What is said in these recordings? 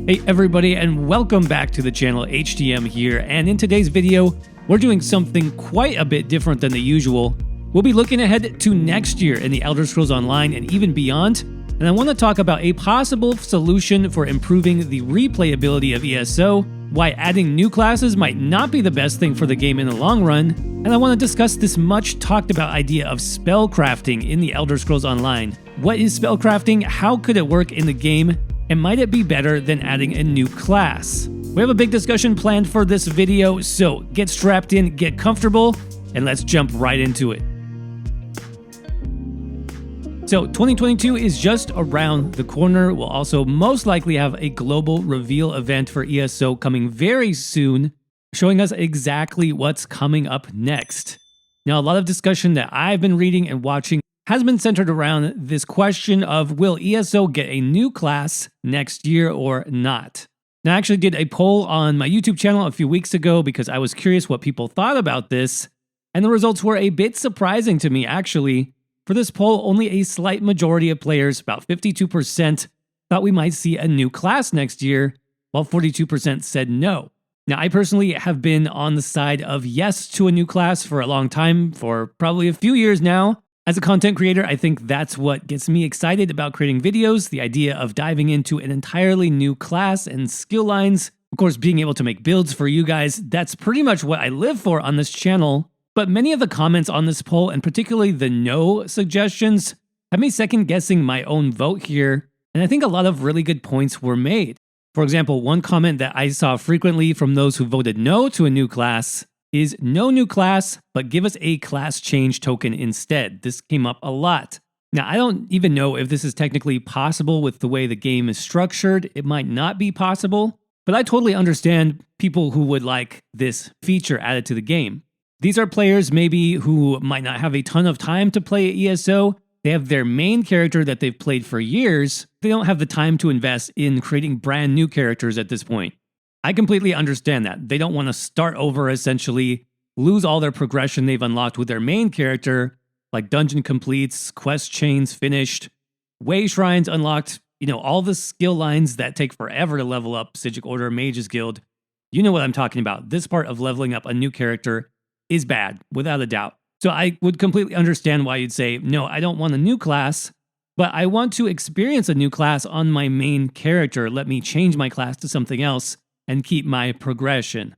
Hey everybody, and welcome back to the channel. HDM here, and in today's video we're doing something quite a bit different than the usual. We'll be looking ahead to next year in the Elder Scrolls Online and even beyond, and I want to talk about a possible solution for improving the replayability of ESO, why adding new classes might not be the best thing for the game in the long run, and I want to discuss this much talked about idea of spell crafting in the Elder Scrolls Online. What is spell crafting? How could it work in the game? And might it be better than adding a new class? We have a big discussion planned for this video, so get strapped in, get comfortable, and let's jump right into it. So 2022 is just around the corner. We'll also most likely have a global reveal event for ESO coming very soon, showing us exactly what's coming up next. Now, a lot of discussion that I've been reading and watching has been centered around this question of, will ESO get a new class next year or not? Now, I actually did a poll on my YouTube channel a few weeks ago because I was curious what people thought about this, and the results were a bit surprising to me, actually. For this poll, only a slight majority of players, about 52%, thought we might see a new class next year, while 42% said no. Now, I personally have been on the side of yes to a new class for a long time, for probably a few years now. As a content creator, I think that's what gets me excited about creating videos, the idea of diving into an entirely new class and skill lines. Of course, being able to make builds for you guys, that's pretty much what I live for on this channel. But many of the comments on this poll, and particularly the no suggestions, have me second guessing my own vote here, and I think a lot of really good points were made. For example, one comment that I saw frequently from those who voted no to a new class is no new class, but give us a class change token instead. This came up a lot. Now, I don't even know if this is technically possible with the way the game is structured. It might not be possible, but I totally understand people who would like this feature added to the game. These are players maybe who might not have a ton of time to play ESO. They have their main character that they've played for years. They don't have the time to invest in creating brand new characters at this point. I completely understand that. They don't want to start over, essentially, lose all their progression they've unlocked with their main character, like dungeon completes, quest chains finished, way shrines unlocked, all the skill lines that take forever to level up, Psijic Order, Mage's Guild. You know what I'm talking about. This part of leveling up a new character is bad, without a doubt. So I would completely understand why you'd say, no, I don't want a new class, but I want to experience a new class on my main character. Let me change my class to something else and keep my progression.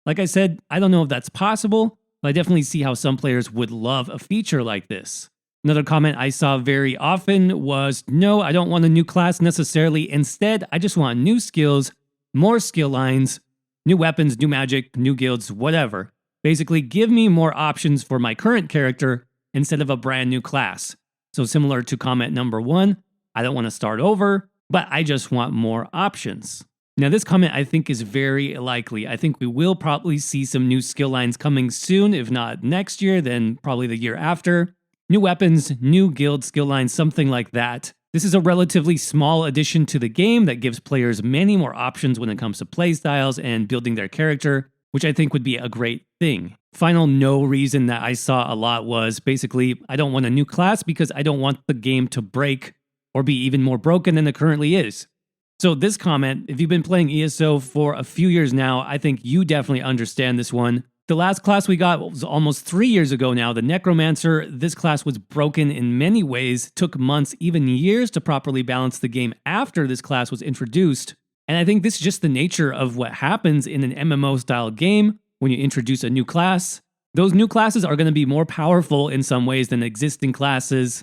Like I said, I don't know if that's possible, but I definitely see how some players would love a feature like this. Another comment I saw very often was, no, I don't want a new class necessarily. Instead, I just want new skills, more skill lines, new weapons, new magic, new guilds, whatever. Basically, give me more options for my current character instead of a brand new class. So similar to comment number 1, I don't want to start over, but I just want more options. Now, this comment I think is very likely. I think we will probably see some new skill lines coming soon, if not next year, then probably the year after. New weapons, new guild skill lines, something like that. This is a relatively small addition to the game that gives players many more options when it comes to playstyles and building their character, which I think would be a great thing. Final no reason that I saw a lot was basically, I don't want a new class because I don't want the game to break or be even more broken than it currently is. So this comment, if you've been playing ESO for a few years now, I think you definitely understand this one. The last class we got was almost 3 years ago now, the Necromancer. This class was broken in many ways, took months, even years to properly balance the game after this class was introduced. And I think this is just the nature of what happens in an MMO-style game when you introduce a new class. Those new classes are going to be more powerful in some ways than existing classes.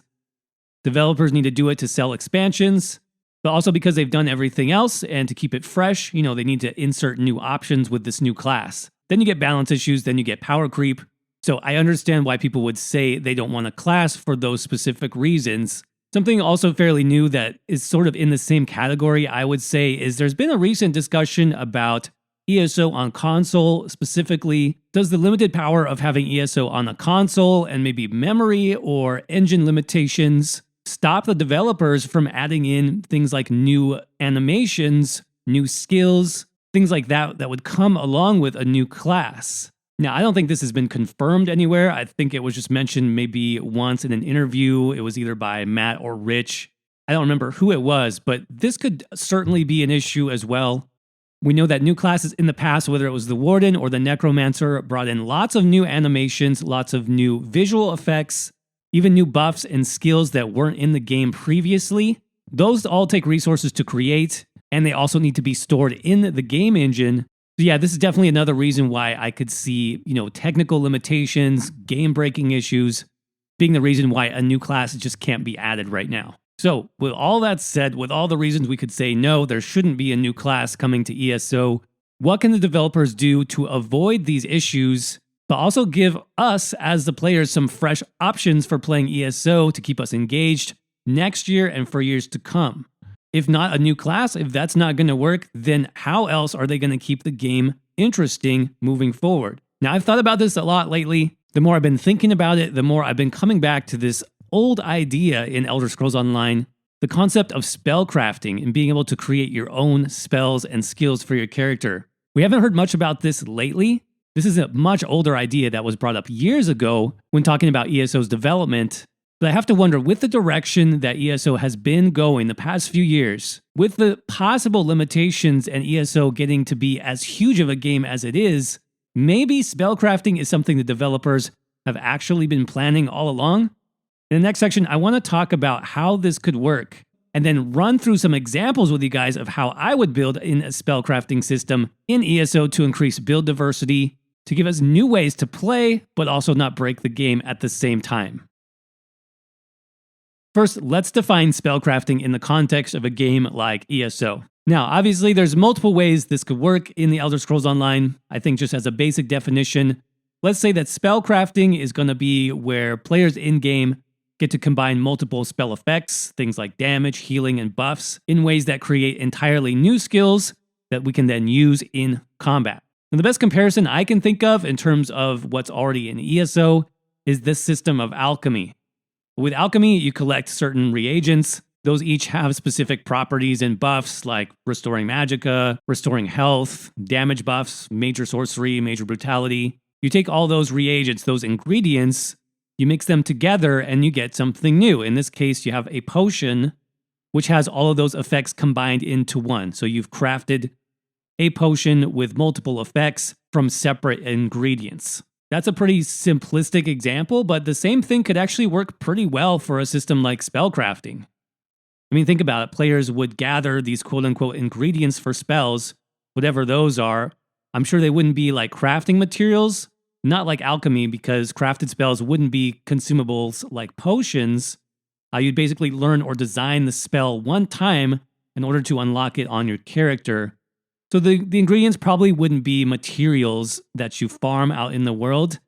Developers need to do it to sell expansions, but also because they've done everything else and to keep it fresh, they need to insert new options with this new class. Then you get balance issues, then you get power creep. So I understand why people would say they don't want a class for those specific reasons. Something also fairly new that is sort of in the same category, I would say, is there's been a recent discussion about ESO on console. Specifically, does the limited power of having ESO on a console and maybe memory or engine limitations stop the developers from adding in things like new animations, new skills, things like that that would come along with a new class? Now, I don't think this has been confirmed anywhere. I think it was just mentioned maybe once in an interview. It was either by Matt or Rich. I don't remember who it was, but this could certainly be an issue as well. We know that new classes in the past, whether it was the Warden or the Necromancer, brought in lots of new animations, lots of new visual effects, even new buffs and skills that weren't in the game previously. Those all take resources to create, and they also need to be stored in the game engine. So yeah, this is definitely another reason why I could see, technical limitations, game-breaking issues being the reason why a new class just can't be added right now. So with all that said, with all the reasons we could say no, there shouldn't be a new class coming to ESO, what can the developers do to avoid these issues, but also give us as the players some fresh options for playing ESO to keep us engaged next year and for years to come? If not a new class, if that's not going to work, then how else are they going to keep the game interesting moving forward? Now, I've thought about this a lot lately. The more I've been thinking about it, the more I've been coming back to this old idea in Elder Scrolls Online, the concept of spell crafting and being able to create your own spells and skills for your character. We haven't heard much about this lately. This is a much older idea that was brought up years ago when talking about ESO's development. But I have to wonder, with the direction that ESO has been going the past few years, with the possible limitations and ESO getting to be as huge of a game as it is, maybe spellcrafting is something the developers have actually been planning all along? In the next section, I want to talk about how this could work, and then run through some examples with you guys of how I would build in a spellcrafting system in ESO to increase build diversity, to give us new ways to play, but also not break the game at the same time. First, let's define spellcrafting in the context of a game like ESO. Now, obviously, there's multiple ways this could work in the Elder Scrolls Online. I think just as a basic definition, let's say that spellcrafting is going to be where players in-game get to combine multiple spell effects, things like damage, healing, and buffs, in ways that create entirely new skills that we can then use in combat. And the best comparison I can think of in terms of what's already in ESO is this system of alchemy. With alchemy, you collect certain reagents. Those each have specific properties and buffs like restoring magicka, restoring health, damage buffs, major sorcery, major brutality. You take all those reagents, those ingredients, you mix them together and you get something new. In this case, you have a potion which has all of those effects combined into one. So you've crafted a potion with multiple effects from separate ingredients. That's a pretty simplistic example, but the same thing could actually work pretty well for a system like spellcrafting. I mean, think about it. Players would gather these quote-unquote ingredients for spells, whatever those are. I'm sure they wouldn't be like crafting materials, not like alchemy, because crafted spells wouldn't be consumables like potions. You'd basically learn or design the spell one time in order to unlock it on your character. So the ingredients probably wouldn't be materials that you farm out in the world.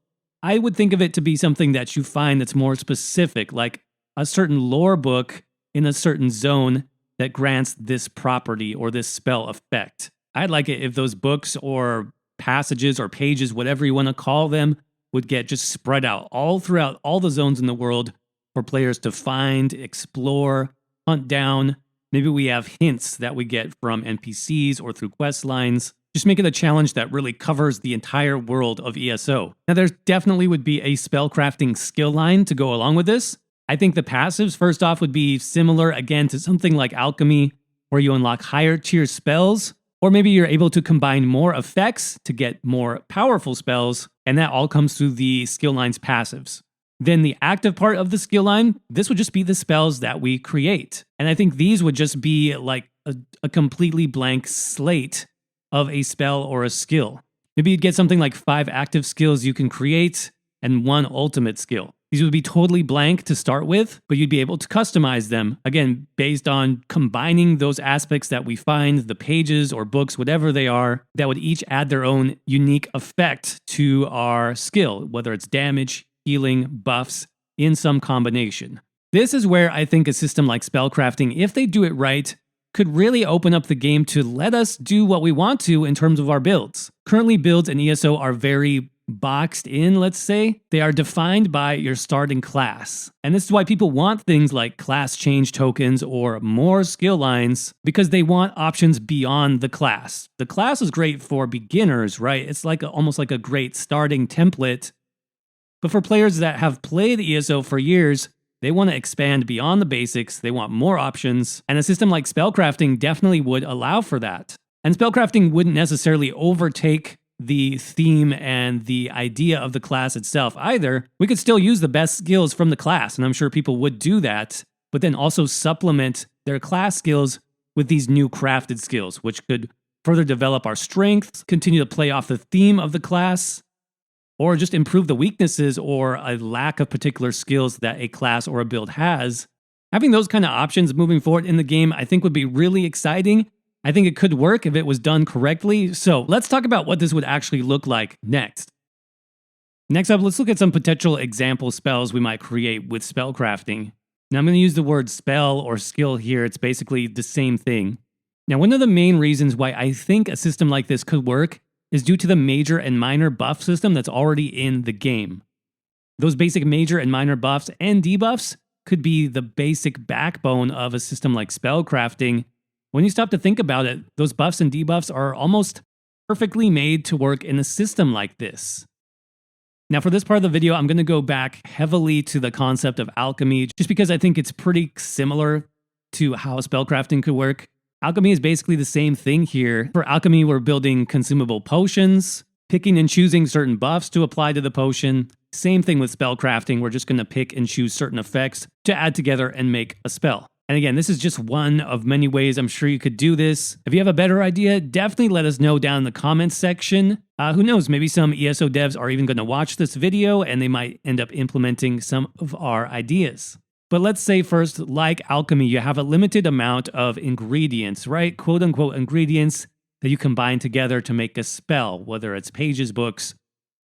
I would think of it to be something that you find that's more specific, like a certain lore book in a certain zone that grants this property or this spell effect. I'd like it if those books or passages or pages, whatever you want to call them, would get just spread out all throughout all the zones in the world for players to find, explore, hunt down. Maybe we have hints that we get from NPCs or through quest lines. Just make it a challenge that really covers the entire world of ESO. Now, there definitely would be a spellcrafting skill line to go along with this. I think the passives, first off, would be similar, again, to something like alchemy, where you unlock higher tier spells, or maybe you're able to combine more effects to get more powerful spells, and that all comes through the skill line's passives. Then the active part of the skill line, this would just be the spells that we create. And I think these would just be like a completely blank slate of a spell or a skill. Maybe you'd get something like 5 active skills you can create and 1 ultimate skill. These would be totally blank to start with, but you'd be able to customize them, again, based on combining those aspects that we find, the pages or books, whatever they are, that would each add their own unique effect to our skill, whether it's damage, healing, buffs, in some combination. This is where I think a system like spellcrafting, if they do it right, could really open up the game to let us do what we want to in terms of our builds. Currently, builds in ESO are very boxed in, let's say. They are defined by your starting class. And this is why people want things like class change tokens or more skill lines, because they want options beyond the class. The class is great for beginners, right? It's like almost like a great starting template. But for players that have played ESO for years, They want to expand beyond the basics, they want more options, and a system like spellcrafting definitely would allow for that. And spellcrafting wouldn't necessarily overtake the theme and the idea of the class itself either. We could still use the best skills from the class, and I'm sure people would do that, but then also supplement their class skills with these new crafted skills, which could further develop our strengths, continue to play off the theme of the class, or just improve the weaknesses or a lack of particular skills that a class or a build has. Having those kind of options moving forward in the game, I think would be really exciting. I think it could work if it was done correctly. So let's talk about what this would actually look like next. Next up, let's look at some potential example spells we might create with spellcrafting. Now I'm going to use the word spell or skill here. It's basically the same thing. Now, one of the main reasons why I think a system like this could work is due to the major and minor buff system that's already in the game. Those basic major and minor buffs and debuffs could be the basic backbone of a system like spellcrafting. When you stop to think about it, those buffs and debuffs are almost perfectly made to work in a system like this. Now for this part of the video, I'm going to go back heavily to the concept of alchemy, just because I think it's pretty similar to how spellcrafting could work. Alchemy is basically the same thing here. For alchemy, we're building consumable potions, picking and choosing certain buffs to apply to the potion. Same thing with spellcrafting, we're just going to pick and choose certain effects to add together and make a spell. And again, this is just one of many ways I'm sure you could do this. If you have a better idea, definitely let us know down in the comments section. Who knows, maybe some ESO devs are even going to watch this video and they might end up implementing some of our ideas. But let's say first, like alchemy, you have a limited amount of ingredients, right? Quote unquote ingredients that you combine together to make a spell, whether it's pages, books,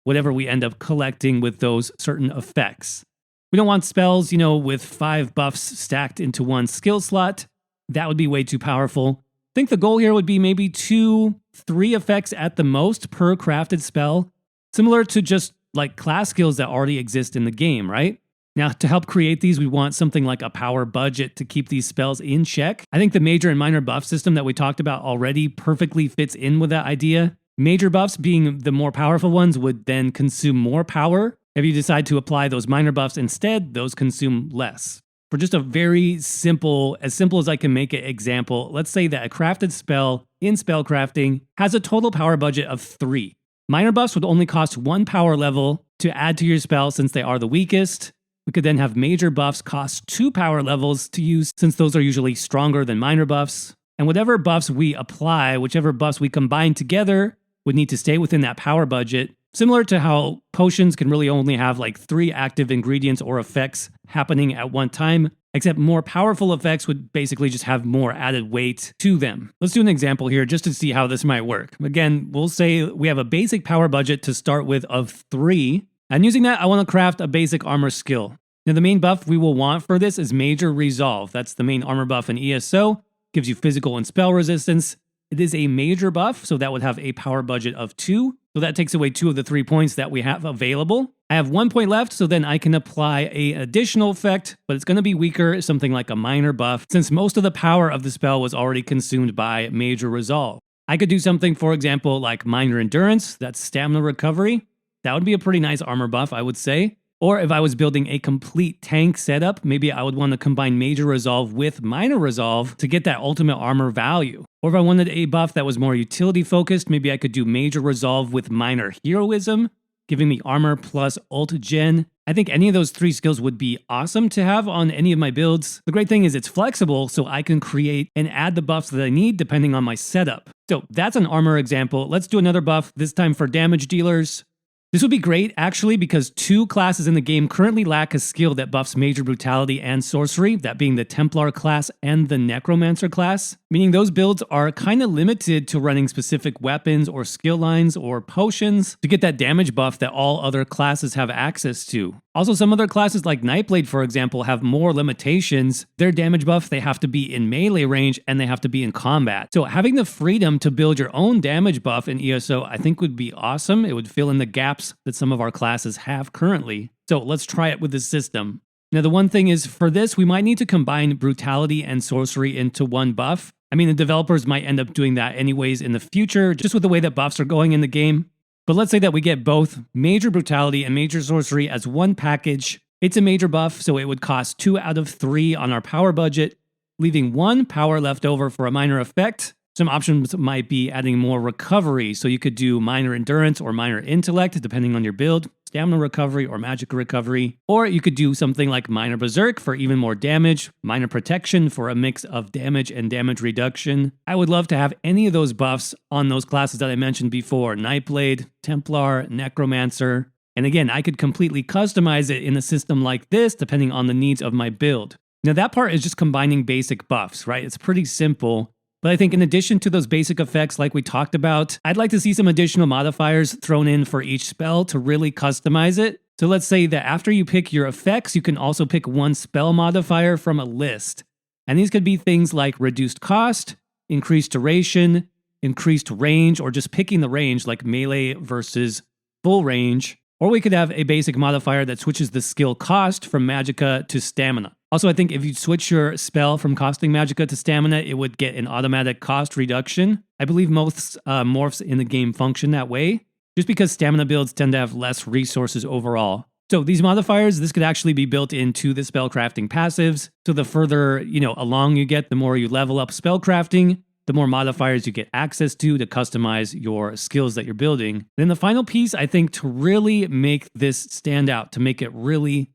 whatever we end up collecting with those certain effects. We don't want spells, with 5 buffs stacked into one skill slot. That would be way too powerful. I think the goal here would be maybe 2, 3 effects at the most per crafted spell, similar to just like class skills that already exist in the game, right? Now, to help create these, we want something like a power budget to keep these spells in check. I think the major and minor buff system that we talked about already perfectly fits in with that idea. Major buffs, being the more powerful ones, would then consume more power. If you decide to apply those minor buffs instead, those consume less. For just a very simple, as simple as I can make it example, let's say that a crafted spell in spellcrafting has a total power budget of 3. Minor buffs would only cost 1 power level to add to your spell since they are the weakest. We could then have major buffs cost 2 power levels to use since those are usually stronger than minor buffs. And whatever buffs we apply, whichever buffs we combine together, would need to stay within that power budget. Similar to how potions can really only have like 3 active ingredients or effects happening at one time, except more powerful effects would basically just have more added weight to them. Let's do an example here just to see how this might work. Again, we'll say we have a basic power budget to start with of 3. And using that, I want to craft a basic armor skill. Now the main buff we will want for this is Major Resolve. That's the main armor buff in ESO. Gives you physical and spell resistance. It is a major buff, so that would have a power budget of 2. So that takes away 2 of the 3 points that we have available. I have 1 point left, so then I can apply an additional effect, but it's going to be weaker, something like a minor buff, since most of the power of the spell was already consumed by Major Resolve. I could do something, for example, like Minor Endurance, that's stamina recovery. That would be a pretty nice armor buff, I would say. Or if I was building a complete tank setup, maybe I would want to combine Major Resolve with Minor Resolve to get that ultimate armor value. Or if I wanted a buff that was more utility focused, maybe I could do Major Resolve with Minor Heroism, giving me armor plus ult gen. I think any of those 3 skills would be awesome to have on any of my builds. The great thing is it's flexible, so I can create and add the buffs that I need depending on my setup. So that's an armor example. Let's do another buff, this time for damage dealers. This would be great, actually, because 2 classes in the game currently lack a skill that buffs Major Brutality and Sorcery, that being the Templar class and the Necromancer class, meaning those builds are kind of limited to running specific weapons or skill lines or potions to get that damage buff that all other classes have access to. Also, some other classes like Nightblade, for example, have more limitations. Their damage buff, they have to be in melee range and they have to be in combat. So having the freedom to build your own damage buff in ESO, I think would be awesome. It would fill in the gaps that some of our classes have currently. So let's try it with this system. Now, the one thing is, for this, we might need to combine Brutality and Sorcery into one buff. I mean, the developers might end up doing that anyways in the future, just with the way that buffs are going in the game. But let's say that we get both Major Brutality and Major Sorcery as one package. It's a major buff, so it would cost 2 out of 3 on our power budget, leaving 1 power left over for a minor effect. Some options might be adding more recovery, so you could do minor endurance or minor intellect, depending on your build, stamina recovery or magic recovery. Or you could do something like minor berserk for even more damage, minor protection for a mix of damage and damage reduction. I would love to have any of those buffs on those classes that I mentioned before: Nightblade, Templar, Necromancer. And again, I could completely customize it in a system like this, depending on the needs of my build. Now that part is just combining basic buffs, right? It's pretty simple. But I think in addition to those basic effects like we talked about, I'd like to see some additional modifiers thrown in for each spell to really customize it. So let's say that after you pick your effects, you can also pick one spell modifier from a list. And these could be things like reduced cost, increased duration, increased range, or just picking the range like melee versus full range. Or we could have a basic modifier that switches the skill cost from magicka to stamina. Also, I think if you switch your spell from costing magicka to stamina, it would get an automatic cost reduction. I believe most morphs in the game function that way, just because stamina builds tend to have less resources overall. So these modifiers, this could actually be built into the spellcrafting passives. So the further along you get, the more you level up spellcrafting, the more modifiers you get access to customize your skills that you're building. Then the final piece, I think, to really make this stand out, to make it really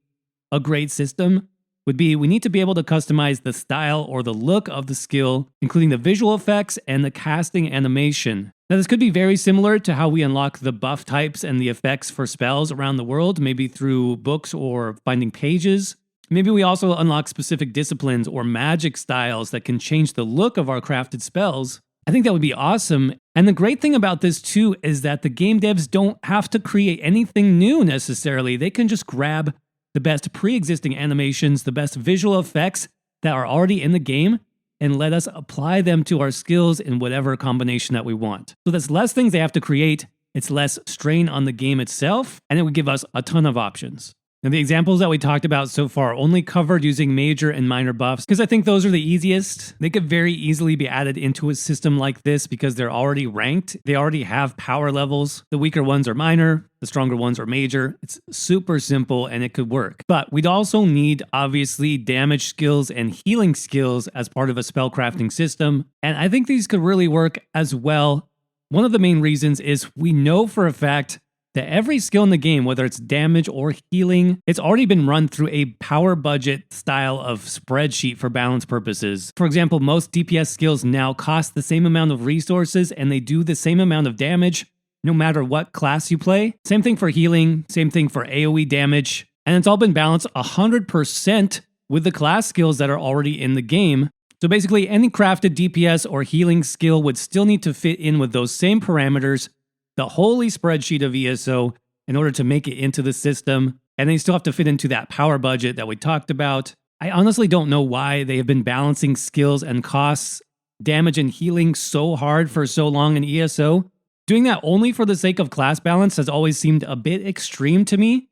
a great system, would be we need to be able to customize the style or the look of the skill, including the visual effects and the casting animation. Now, this could be very similar to how we unlock the buff types and the effects for spells around the world, maybe through books or finding pages. Maybe we also unlock specific disciplines or magic styles that can change the look of our crafted spells. I think that would be awesome. And the great thing about this too is that the game devs don't have to create anything new necessarily. They can just grab the best pre-existing animations, the best visual effects that are already in the game, and let us apply them to our skills in whatever combination that we want. So there's less things they have to create, it's less strain on the game itself, and it would give us a ton of options. Now, the examples that we talked about so far only covered using major and minor buffs, because I think those are the easiest. They could very easily be added into a system like this because they're already ranked. They already have power levels. The weaker ones are minor, the stronger ones are major. It's super simple and it could work. But we'd also need, obviously, damage skills and healing skills as part of a spellcrafting system. And I think these could really work as well. One of the main reasons is we know for a fact that every skill in the game, whether it's damage or healing, it's already been run through a power budget style of spreadsheet for balance purposes. For example, most DPS skills now cost the same amount of resources and they do the same amount of damage no matter what class you play. Same thing for healing, same thing for AOE damage, and it's all been balanced 100% with the class skills that are already in the game. So basically, any crafted DPS or healing skill would still need to fit in with those same parameters, the holy spreadsheet of ESO, in order to make it into the system. And they still have to fit into that power budget that we talked about. I honestly don't know why they have been balancing skills and costs, damage and healing so hard for so long in ESO. Doing that only for the sake of class balance has always seemed a bit extreme to me,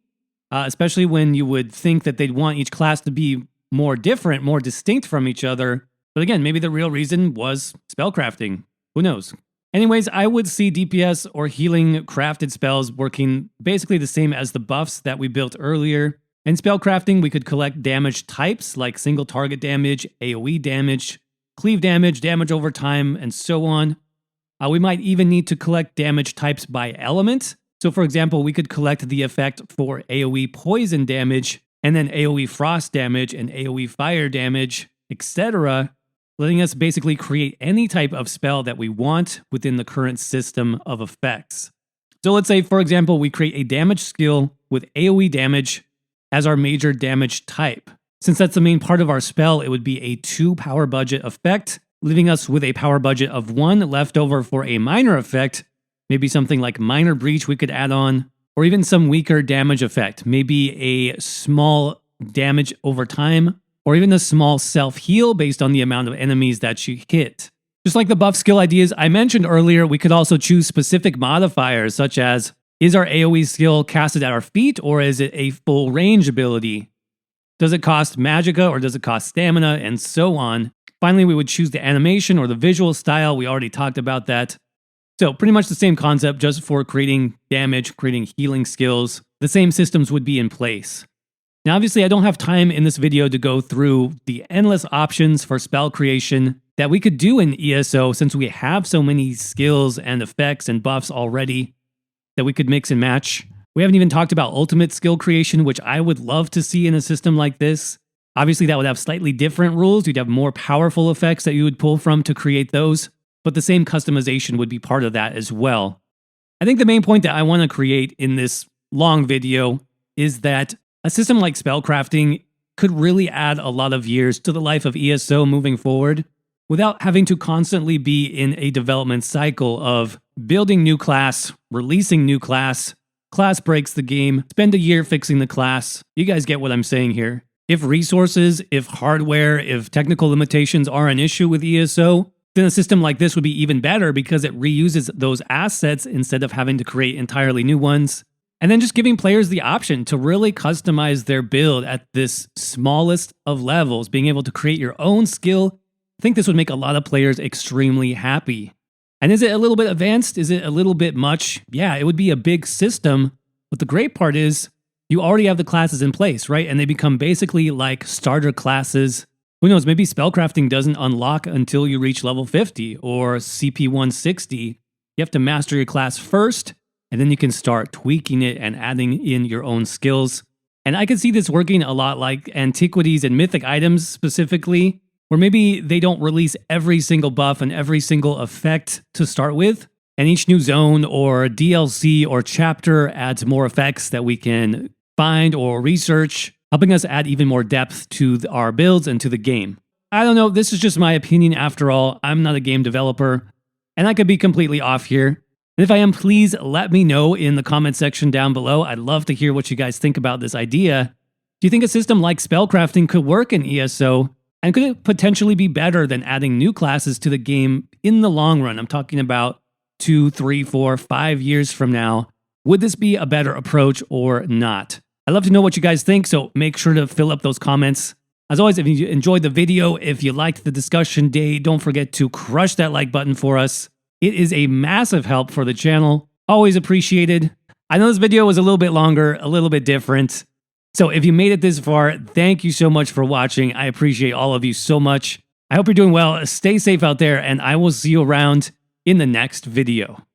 especially when you would think that they'd want each class to be more different, more distinct from each other. But again, maybe the real reason was spellcrafting. Who knows? Anyways, I would see DPS or healing crafted spells working basically the same as the buffs that we built earlier. In spellcrafting, we could collect damage types like single target damage, AOE damage, cleave damage, damage over time, and so on. We might even need to collect damage types by element. So for example, we could collect the effect for AOE poison damage, and then AOE frost damage and AOE fire damage, etc., letting us basically create any type of spell that we want within the current system of effects. So let's say, for example, we create a damage skill with AOE damage as our major damage type. Since that's the main part of our spell, it would be a 2 power budget effect, leaving us with a power budget of 1 left over for a minor effect, maybe something like Minor Breach we could add on, or even some weaker damage effect, maybe a small damage over time, or even a small self-heal based on the amount of enemies that you hit. Just like the buff skill ideas I mentioned earlier, we could also choose specific modifiers, such as, is our AoE skill casted at our feet, or is it a full range ability? Does it cost magicka, or does it cost stamina, and so on. Finally, we would choose the animation or the visual style. We already talked about that. So pretty much the same concept, just for creating damage, creating healing skills. The same systems would be in place. Now, obviously, I don't have time in this video to go through the endless options for spell creation that we could do in ESO, since we have so many skills and effects and buffs already that we could mix and match. We haven't even talked about ultimate skill creation, which I would love to see in a system like this. Obviously, that would have slightly different rules. You'd have more powerful effects that you would pull from to create those, but the same customization would be part of that as well. I think the main point that I want to create in this long video is that a system like spellcrafting could really add a lot of years to the life of ESO moving forward without having to constantly be in a development cycle of building new class, releasing new class breaks the game, spend a year fixing the class. You guys get what I'm saying here. If resources, if hardware, if technical limitations are an issue with ESO, then a system like this would be even better because it reuses those assets instead of having to create entirely new ones. And then just giving players the option to really customize their build at this smallest of levels, being able to create your own skill. I think this would make a lot of players extremely happy. And is it a little bit advanced? Is it a little bit much? Yeah, it would be a big system. But the great part is you already have the classes in place, right? And they become basically like starter classes. Who knows, maybe spellcrafting doesn't unlock until you reach level 50 or CP 160. You have to master your class first, and then you can start tweaking it and adding in your own skills. And I can see this working a lot like antiquities and mythic items specifically, where maybe they don't release every single buff and every single effect to start with, and each new zone or DLC or chapter adds more effects that we can find or research, helping us add even more depth to our builds and to the game. I don't know, this is just my opinion after all. I'm not a game developer, and I could be completely off here. And if I am, please let me know in the comment section down below. I'd love to hear what you guys think about this idea. Do you think a system like spellcrafting could work in ESO? And could it potentially be better than adding new classes to the game in the long run? I'm talking about 2, 3, 4, 5 years from now. Would this be a better approach or not? I'd love to know what you guys think, so make sure to fill up those comments. As always, if you enjoyed the video, if you liked the discussion day, don't forget to crush that like button for us. It is a massive help for the channel. Always appreciated. I know this video was a little bit longer, a little bit different. So if you made it this far, thank you so much for watching. I appreciate all of you so much. I hope you're doing well. Stay safe out there, and I will see you around in the next video.